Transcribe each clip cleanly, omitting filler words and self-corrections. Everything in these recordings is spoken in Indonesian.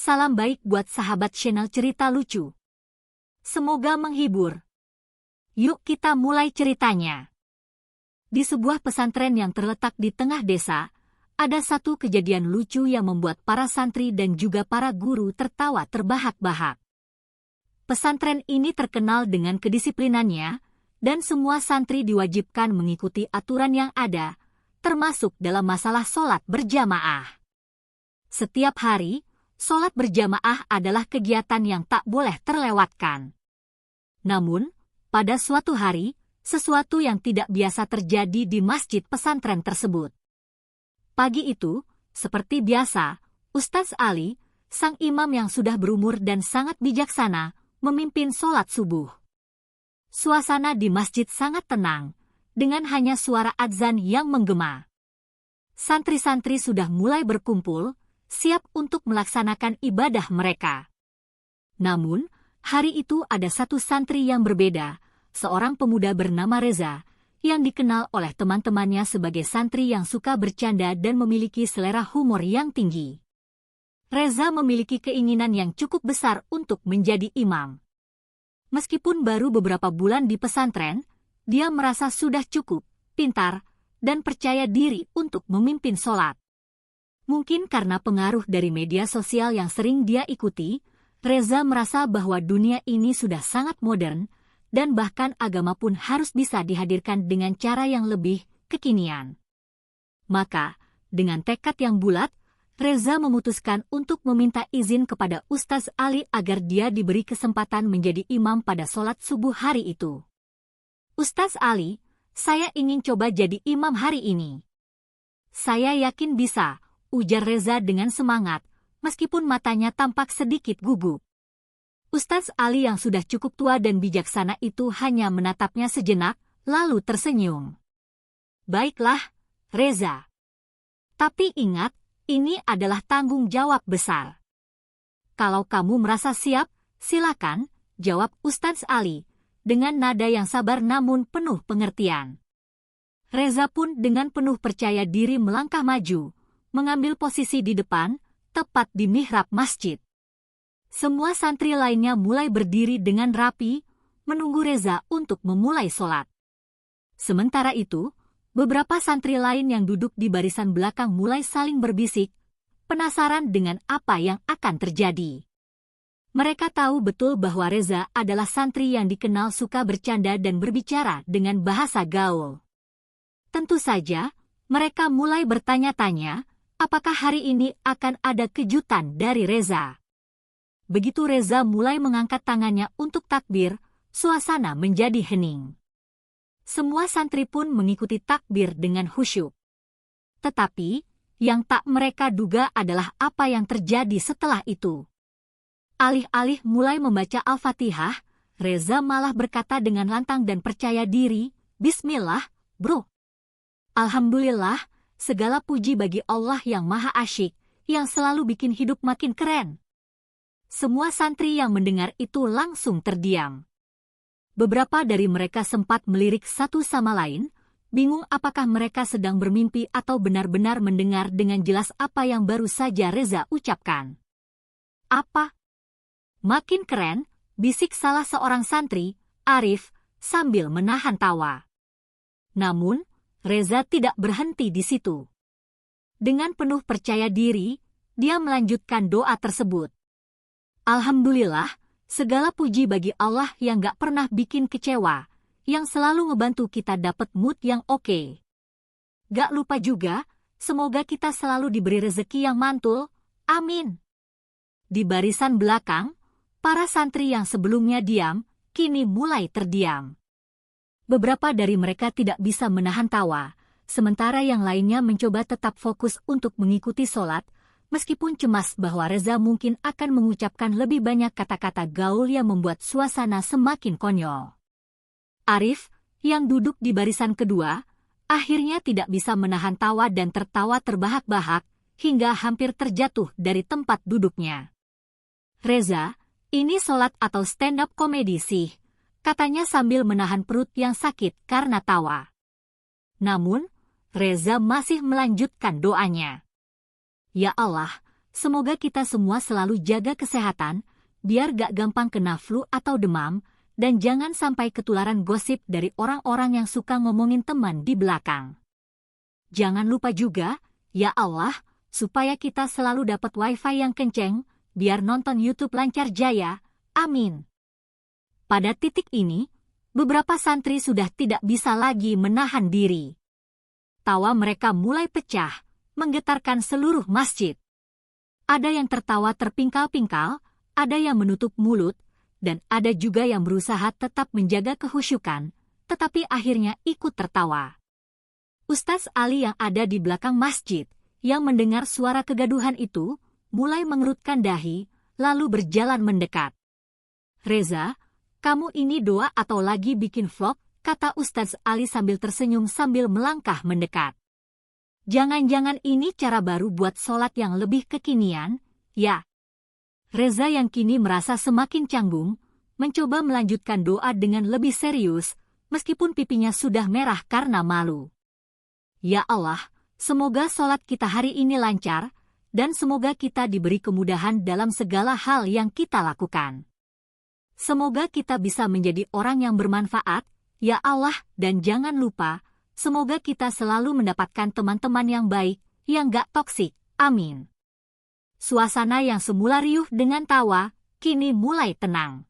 Salam baik buat sahabat channel cerita lucu. Semoga menghibur. Yuk kita mulai ceritanya. Di sebuah pesantren yang terletak di tengah desa, ada satu kejadian lucu yang membuat para santri dan juga para guru tertawa terbahak-bahak. Pesantren ini terkenal dengan kedisiplinannya, dan semua santri diwajibkan mengikuti aturan yang ada, termasuk dalam masalah sholat berjamaah. Setiap hari, sholat berjamaah adalah kegiatan yang tak boleh terlewatkan. Namun, pada suatu hari, sesuatu yang tidak biasa terjadi di masjid pesantren tersebut. Pagi itu, seperti biasa, Ustaz Ali, sang imam yang sudah berumur dan sangat bijaksana, memimpin sholat subuh. Suasana di masjid sangat tenang, dengan hanya suara adzan yang menggema. Santri-santri sudah mulai berkumpul, siap untuk melaksanakan ibadah mereka. Namun, hari itu ada satu santri yang berbeda, seorang pemuda bernama Reza, yang dikenal oleh teman-temannya sebagai santri yang suka bercanda dan memiliki selera humor yang tinggi. Reza memiliki keinginan yang cukup besar untuk menjadi imam. Meskipun baru beberapa bulan di pesantren, dia merasa sudah cukup, pintar, dan percaya diri untuk memimpin sholat. Mungkin karena pengaruh dari media sosial yang sering dia ikuti, Reza merasa bahwa dunia ini sudah sangat modern, dan bahkan agama pun harus bisa dihadirkan dengan cara yang lebih kekinian. Maka, dengan tekad yang bulat, Reza memutuskan untuk meminta izin kepada Ustaz Ali agar dia diberi kesempatan menjadi imam pada sholat subuh hari itu. Ustaz Ali, saya ingin coba jadi imam hari ini. Saya yakin bisa, ujar Reza dengan semangat, meskipun matanya tampak sedikit gugup. Ustaz Ali yang sudah cukup tua dan bijaksana itu hanya menatapnya sejenak, lalu tersenyum. Baiklah, Reza. Tapi ingat, ini adalah tanggung jawab besar. Kalau kamu merasa siap, silakan, jawab Ustaz Ali, dengan nada yang sabar namun penuh pengertian. Reza pun dengan penuh percaya diri melangkah maju, mengambil posisi di depan, tepat di mihrab masjid. Semua santri lainnya mulai berdiri dengan rapi, menunggu Reza untuk memulai sholat. Sementara itu, beberapa santri lain yang duduk di barisan belakang mulai saling berbisik, penasaran dengan apa yang akan terjadi. Mereka tahu betul bahwa Reza adalah santri yang dikenal suka bercanda dan berbicara dengan bahasa gaul. Tentu saja, mereka mulai bertanya-tanya, apakah hari ini akan ada kejutan dari Reza. Begitu Reza mulai mengangkat tangannya untuk takbir, suasana menjadi hening. Semua santri pun mengikuti takbir dengan khusyuk. Tetapi, yang tak mereka duga adalah apa yang terjadi setelah itu. Alih-alih mulai membaca Al-Fatihah, Reza malah berkata dengan lantang dan percaya diri, Bismillah, bro. Alhamdulillah, segala puji bagi Allah yang maha asyik, yang selalu bikin hidup makin keren. Semua santri yang mendengar itu langsung terdiam. Beberapa dari mereka sempat melirik satu sama lain, bingung apakah mereka sedang bermimpi atau benar-benar mendengar dengan jelas apa yang baru saja Reza ucapkan. Apa? Makin keren, bisik salah seorang santri, Arif, sambil menahan tawa. Namun, Reza tidak berhenti di situ. Dengan penuh percaya diri, dia melanjutkan doa tersebut. Alhamdulillah, segala puji bagi Allah yang gak pernah bikin kecewa, yang selalu ngebantu kita dapat mood yang oke. Gak lupa juga, semoga kita selalu diberi rezeki yang mantul, amin. Di barisan belakang, para santri yang sebelumnya diam, kini mulai terdiam. Beberapa dari mereka tidak bisa menahan tawa, sementara yang lainnya mencoba tetap fokus untuk mengikuti sholat, meskipun cemas bahwa Reza mungkin akan mengucapkan lebih banyak kata-kata gaul yang membuat suasana semakin konyol. Arif, yang duduk di barisan kedua, akhirnya tidak bisa menahan tawa dan tertawa terbahak-bahak, hingga hampir terjatuh dari tempat duduknya. Reza, ini sholat atau stand-up komedi sih, katanya sambil menahan perut yang sakit karena tawa. Namun, Reza masih melanjutkan doanya. Ya Allah, semoga kita semua selalu jaga kesehatan, biar gak gampang kena flu atau demam, dan jangan sampai ketularan gosip dari orang-orang yang suka ngomongin teman di belakang. Jangan lupa juga, ya Allah, supaya kita selalu dapat wifi yang kenceng, biar nonton YouTube lancar jaya, amin. Pada titik ini, beberapa santri sudah tidak bisa lagi menahan diri. Tawa mereka mulai pecah, menggetarkan seluruh masjid. Ada yang tertawa terpingkal-pingkal, ada yang menutup mulut, dan ada juga yang berusaha tetap menjaga kehusyukan, tetapi akhirnya ikut tertawa. Ustaz Ali yang ada di belakang masjid, yang mendengar suara kegaduhan itu, mulai mengerutkan dahi, lalu berjalan mendekat. "Reza, kamu ini doa atau lagi bikin vlog?" kata Ustaz Ali sambil tersenyum sambil melangkah mendekat. "Jangan-jangan ini cara baru buat sholat yang lebih kekinian, ya?" Reza yang kini merasa semakin canggung, mencoba melanjutkan doa dengan lebih serius, meskipun pipinya sudah merah karena malu. "Ya Allah, semoga sholat kita hari ini lancar, dan semoga kita diberi kemudahan dalam segala hal yang kita lakukan. Semoga kita bisa menjadi orang yang bermanfaat, ya Allah, dan jangan lupa, semoga kita selalu mendapatkan teman-teman yang baik, yang gak toksik, amin." Suasana yang semula riuh dengan tawa, kini mulai tenang.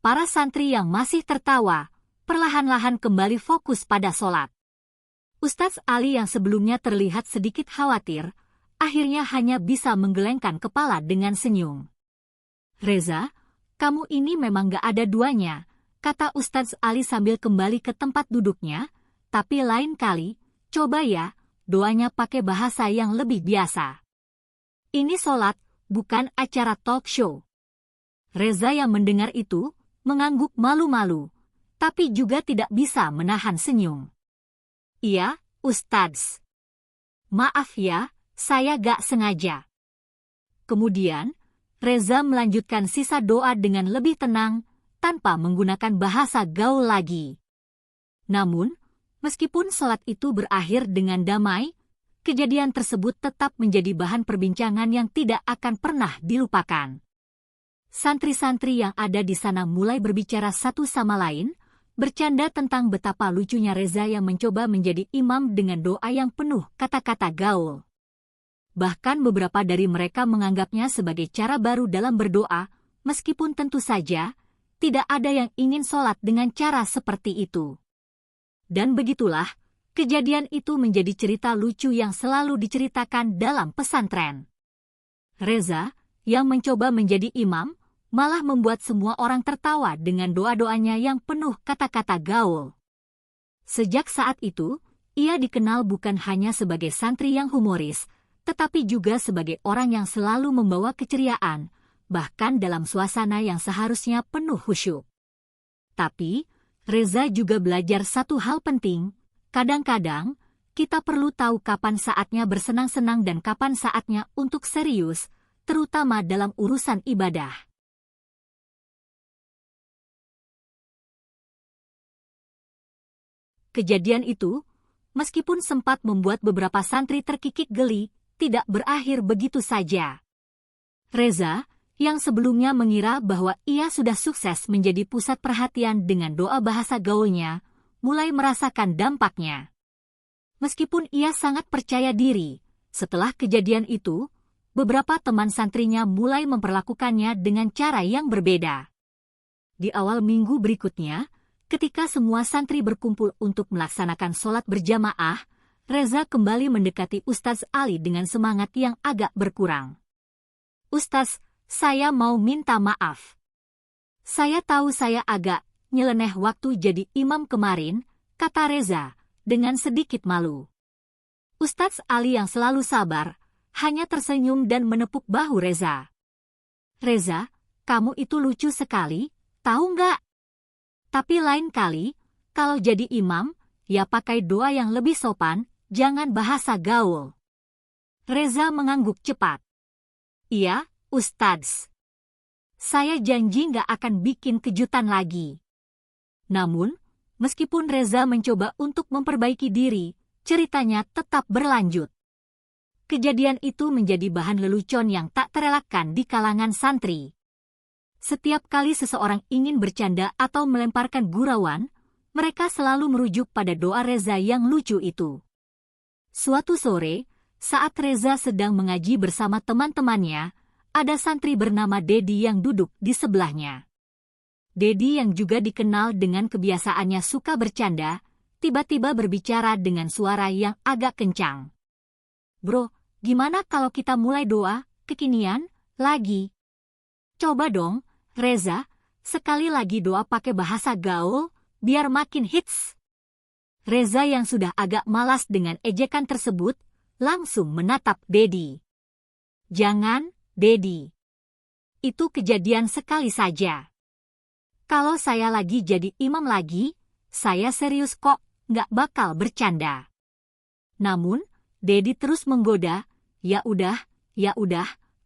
Para santri yang masih tertawa, perlahan-lahan kembali fokus pada sholat. Ustaz Ali yang sebelumnya terlihat sedikit khawatir, akhirnya hanya bisa menggelengkan kepala dengan senyum. "Reza, kamu ini memang gak ada duanya," kata Ustaz Ali sambil kembali ke tempat duduknya, "tapi lain kali, coba ya, doanya pakai bahasa yang lebih biasa. Ini sholat, bukan acara talk show." Reza yang mendengar itu, mengangguk malu-malu, tapi juga tidak bisa menahan senyum. "Iya, Ustadz. Maaf ya, saya gak sengaja." Kemudian, Reza melanjutkan sisa doa dengan lebih tenang, tanpa menggunakan bahasa gaul lagi. Namun, meskipun sholat itu berakhir dengan damai, kejadian tersebut tetap menjadi bahan perbincangan yang tidak akan pernah dilupakan. Santri-santri yang ada di sana mulai berbicara satu sama lain, bercanda tentang betapa lucunya Reza yang mencoba menjadi imam dengan doa yang penuh kata-kata gaul. Bahkan beberapa dari mereka menganggapnya sebagai cara baru dalam berdoa, meskipun tentu saja, tidak ada yang ingin sholat dengan cara seperti itu. Dan begitulah, kejadian itu menjadi cerita lucu yang selalu diceritakan dalam pesantren. Reza, yang mencoba menjadi imam, malah membuat semua orang tertawa dengan doa-doanya yang penuh kata-kata gaul. Sejak saat itu, ia dikenal bukan hanya sebagai santri yang humoris, tetapi juga sebagai orang yang selalu membawa keceriaan, bahkan dalam suasana yang seharusnya penuh khusyuk. Tapi, Reza juga belajar satu hal penting. Kadang-kadang, kita perlu tahu kapan saatnya bersenang-senang dan kapan saatnya untuk serius, terutama dalam urusan ibadah. Kejadian itu, meskipun sempat membuat beberapa santri terkikik geli, tidak berakhir begitu saja. Reza, yang sebelumnya mengira bahwa ia sudah sukses menjadi pusat perhatian dengan doa bahasa gaulnya, mulai merasakan dampaknya. Meskipun ia sangat percaya diri, setelah kejadian itu, beberapa teman santrinya mulai memperlakukannya dengan cara yang berbeda. Di awal minggu berikutnya, ketika semua santri berkumpul untuk melaksanakan sholat berjamaah, Reza kembali mendekati Ustaz Ali dengan semangat yang agak berkurang. "Ustaz, saya mau minta maaf. Saya tahu saya agak nyeleneh waktu jadi imam kemarin," kata Reza, dengan sedikit malu. Ustaz Ali yang selalu sabar, hanya tersenyum dan menepuk bahu Reza. "Reza, kamu itu lucu sekali, tahu nggak? Tapi lain kali, kalau jadi imam, ya pakai doa yang lebih sopan, jangan bahasa gaul." Reza mengangguk cepat. "Iya, Ustadz. Saya janji nggak akan bikin kejutan lagi." Namun, meskipun Reza mencoba untuk memperbaiki diri, ceritanya tetap berlanjut. Kejadian itu menjadi bahan lelucon yang tak terelakkan di kalangan santri. Setiap kali seseorang ingin bercanda atau melemparkan gurauan, mereka selalu merujuk pada doa Reza yang lucu itu. Suatu sore, saat Reza sedang mengaji bersama teman-temannya, ada santri bernama Dedi yang duduk di sebelahnya. Dedi yang juga dikenal dengan kebiasaannya suka bercanda, tiba-tiba berbicara dengan suara yang agak kencang. "Bro, gimana kalau kita mulai doa kekinian lagi? Coba dong, Reza, sekali lagi doa pakai bahasa gaul, biar makin hits." Reza yang sudah agak malas dengan ejekan tersebut, langsung menatap Dedi. "Jangan, Dedi. Itu kejadian sekali saja. Kalau saya lagi jadi imam lagi, saya serius kok, nggak bakal bercanda." Namun, Dedi terus menggoda, ya udah,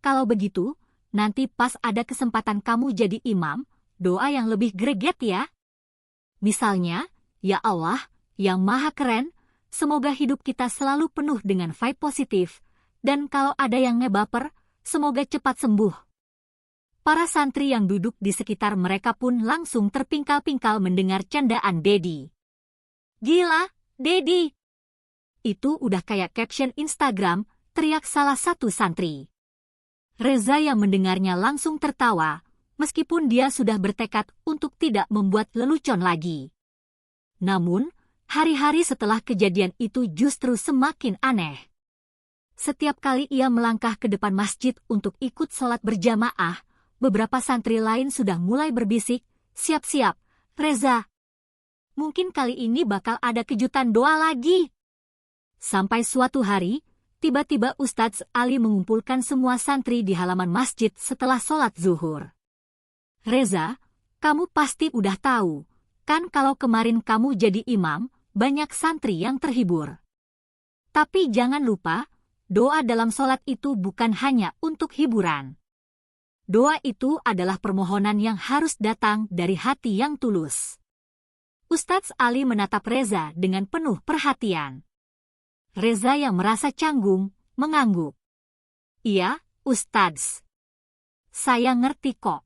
kalau begitu, nanti pas ada kesempatan kamu jadi imam, doa yang lebih greget ya. Misalnya, ya Allah, yang maha keren, semoga hidup kita selalu penuh dengan vibe positif, dan kalau ada yang ngebaper, semoga cepat sembuh. Para santri yang duduk di sekitar mereka pun langsung terpingkal-pingkal mendengar candaan Dedi. "Gila, Dedi! Itu udah kayak caption Instagram," teriak salah satu santri. Reza yang mendengarnya langsung tertawa, meskipun dia sudah bertekad untuk tidak membuat lelucon lagi. Namun, hari-hari setelah kejadian itu justru semakin aneh. Setiap kali ia melangkah ke depan masjid untuk ikut sholat berjamaah, beberapa santri lain sudah mulai berbisik, "Siap-siap, Reza. Mungkin kali ini bakal ada kejutan doa lagi." Sampai suatu hari, tiba-tiba Ustadz Ali mengumpulkan semua santri di halaman masjid setelah sholat zuhur. "Reza, kamu pasti udah tahu, kan kalau kemarin kamu jadi imam, banyak santri yang terhibur. Tapi jangan lupa, doa dalam sholat itu bukan hanya untuk hiburan. Doa itu adalah permohonan yang harus datang dari hati yang tulus." Ustadz Ali menatap Reza dengan penuh perhatian. Reza yang merasa canggung, mengangguk. "Iya, Ustadz. Saya ngerti kok.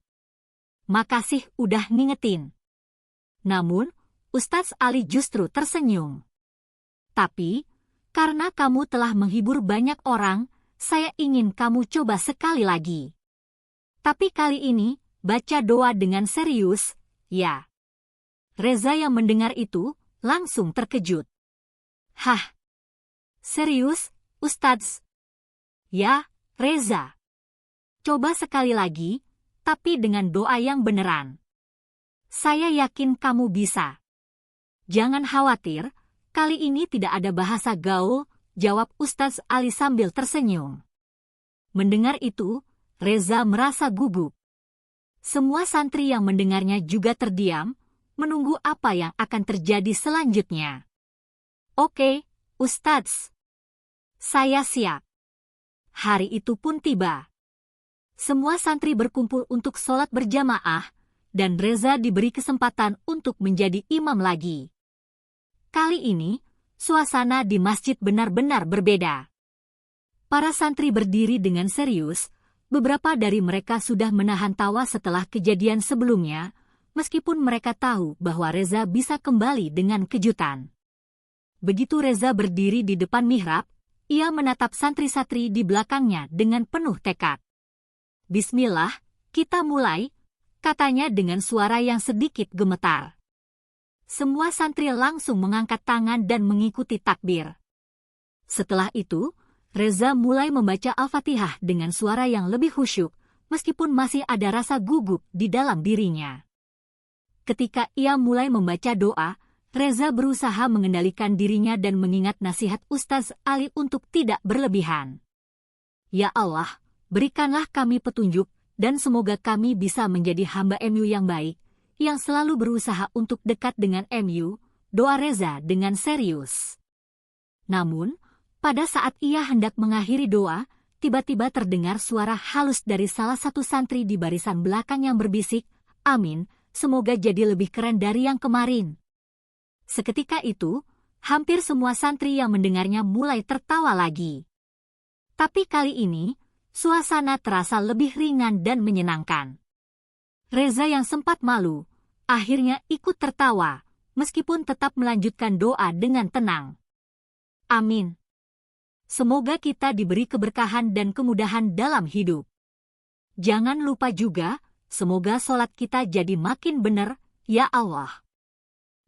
Makasih udah ngingetin." Namun, Ustadz Ali justru tersenyum. "Tapi, karena kamu telah menghibur banyak orang, saya ingin kamu coba sekali lagi. Tapi kali ini, baca doa dengan serius, ya." Reza yang mendengar itu, langsung terkejut. "Hah? Serius, Ustadz?" "Ya, Reza. Coba sekali lagi, tapi dengan doa yang beneran. Saya yakin kamu bisa." "Jangan khawatir, kali ini tidak ada bahasa gaul," jawab Ustadz Ali sambil tersenyum. Mendengar itu, Reza merasa gugup. Semua santri yang mendengarnya juga terdiam, menunggu apa yang akan terjadi selanjutnya. "Oke, Ustadz. Saya siap." Hari itu pun tiba. Semua santri berkumpul untuk sholat berjamaah, dan Reza diberi kesempatan untuk menjadi imam lagi. Kali ini, suasana di masjid benar-benar berbeda. Para santri berdiri dengan serius, beberapa dari mereka sudah menahan tawa setelah kejadian sebelumnya, meskipun mereka tahu bahwa Reza bisa kembali dengan kejutan. Begitu Reza berdiri di depan mihrab, ia menatap santri-santri di belakangnya dengan penuh tekad. "Bismillah, kita mulai," katanya dengan suara yang sedikit gemetar. Semua santri langsung mengangkat tangan dan mengikuti takbir. Setelah itu, Reza mulai membaca Al-Fatihah dengan suara yang lebih khusyuk, meskipun masih ada rasa gugup di dalam dirinya. Ketika ia mulai membaca doa, Reza berusaha mengendalikan dirinya dan mengingat nasihat Ustadz Ali untuk tidak berlebihan. "Ya Allah, berikanlah kami petunjuk, dan semoga kami bisa menjadi hamba MU yang baik, yang selalu berusaha untuk dekat dengan MU," doa Reza dengan serius. Namun, pada saat ia hendak mengakhiri doa, tiba-tiba terdengar suara halus dari salah satu santri di barisan belakang yang berbisik, "Amin, semoga jadi lebih keren dari yang kemarin." Seketika itu, hampir semua santri yang mendengarnya mulai tertawa lagi. Tapi kali ini, suasana terasa lebih ringan dan menyenangkan. Reza yang sempat malu, akhirnya ikut tertawa, meskipun tetap melanjutkan doa dengan tenang. Amin. Semoga kita diberi keberkahan dan kemudahan dalam hidup. Jangan lupa juga, semoga sholat kita jadi makin benar, ya Allah.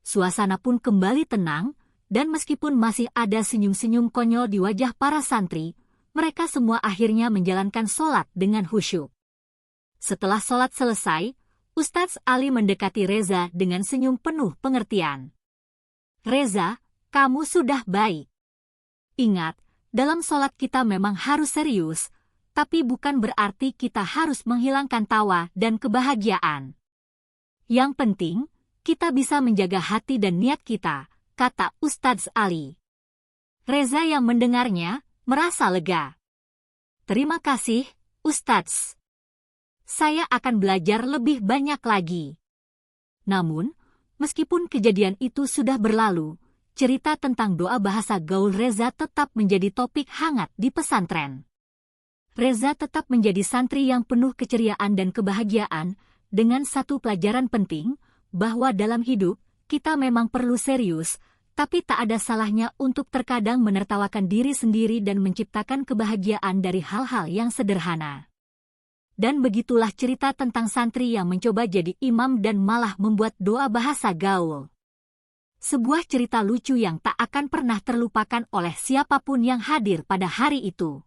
Suasana pun kembali tenang, dan meskipun masih ada senyum-senyum konyol di wajah para santri, mereka semua akhirnya menjalankan sholat dengan khusyuk. Setelah sholat selesai, Ustadz Ali mendekati Reza dengan senyum penuh pengertian. Reza, kamu sudah baik. Ingat, dalam sholat kita memang harus serius, tapi bukan berarti kita harus menghilangkan tawa dan kebahagiaan. Yang penting, kita bisa menjaga hati dan niat kita, kata Ustadz Ali. Reza yang mendengarnya, merasa lega. Terima kasih, Ustadz. Saya akan belajar lebih banyak lagi. Namun, meskipun kejadian itu sudah berlalu, cerita tentang doa bahasa gaul Reza tetap menjadi topik hangat di pesantren. Reza tetap menjadi santri yang penuh keceriaan dan kebahagiaan, dengan satu pelajaran penting, bahwa dalam hidup, kita memang perlu serius, tapi tak ada salahnya untuk terkadang menertawakan diri sendiri dan menciptakan kebahagiaan dari hal-hal yang sederhana. Dan begitulah cerita tentang santri yang mencoba jadi imam dan malah membuat doa bahasa gaul. Sebuah cerita lucu yang tak akan pernah terlupakan oleh siapapun yang hadir pada hari itu.